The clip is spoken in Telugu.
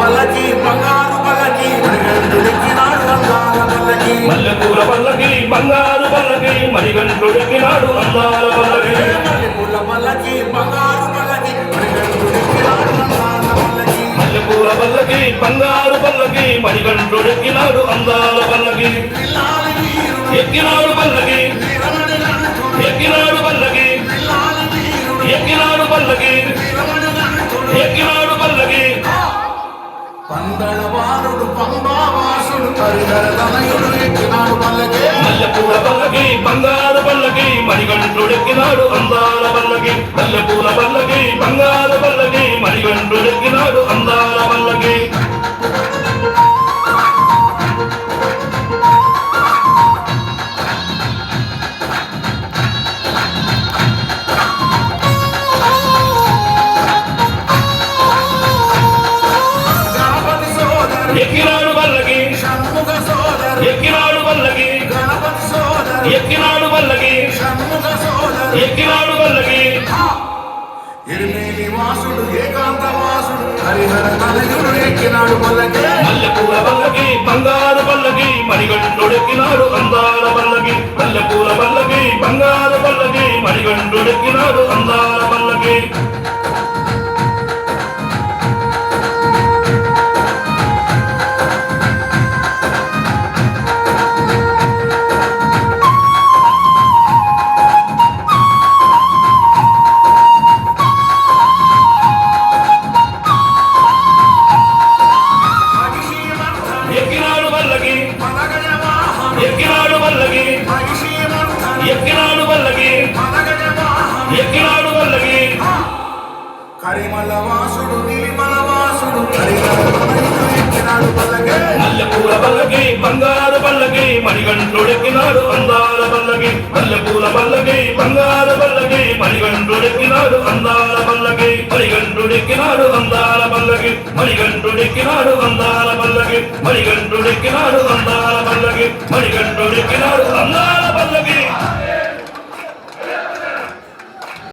పల్లకి బంగారు పల్లకి మణిగంటుడెక్కినాడు అందాల పల్లకి మల్లెపూల పల్లకి బంగారు పల్లకి మణిగంటుడెక్కినాడు అందాల పల్లకి మల్లెపూల పల్లకి బంగారు పల్లకి మణిగంటుడెక్కినాడు అందాల పల్లకి మల్లెపూల పల్లకి బంగారు పల్లకి మణిగంటుడెక్కినాడు అందాల పల్లకి పిల్లాలి వీరుడు ఎక్కినాడు పల్లకి ఎక్కినాడు పల్లకి ఎక్కినాడు పల్లకి ఎక్కినాడు పల్లకి పందళవారుడు పంబావాసుడు హరిహర తనయుడు ఎక్కినాడు పల్లకి మల్లెపూల పల్లకి బంగారు పల్లకి మణిగంటుడెక్కినాడు అందాల పల్లకి మల్లెపూల పల్లకి బంగారు పల్లకి మణిగంటుడెక్కినాడు అందాల పల్లకి ఎక్కినాడు పల్లకి షణ్ముఖ సోదరు ఎక్కినాడు పల్లకి గణపతి సోదరు ఎక్కినాడు పల్లకి షణ్ముఖ సోదరు ఎక్కినాడు పల్లకి ఎరిమేలి వాసుడు ఏకాంత వాసుడు హరిహర తనయుడు ఎక్కినాడు పల్లకి మల్లెపూల పల్లకి బంగారు పల్లకి మణిగంటుడెక్కినాడు అందాల పల్లకి మల్లెపూల పల్లకి బంగారు పల్లకి మణిగంటుడెక్కినాడు అందాల పల్లకి ఎక్కినాడు పల్లకి ఎక్కినాడు పల్లకి ఎక్కినాడు పల్లకి ఎక్కినాడు పల్లకి కరిమల వాసుడు నిలిమల వాసుడు హరిహర తనయుడు ఎక్కినాడు పల్లకి మల్లెపూల పల్లకి బంగారు పల్లకి మణిగంటుడెక్కినాడు అందాల పల్లకి మల్లెపూల పల్లకి బంగారు పల్లకి మణిగంటుడెక్కినాడు అందాల పల్లకి మణిగంటుడెక్కినాడు అందాల పల్లకి మణిగంటుడెక్కినాడు అందాల పల్లకి మణిగంటుడెక్కినాడు అందాల పల్లకి మణిగంటుడెక్కినాడు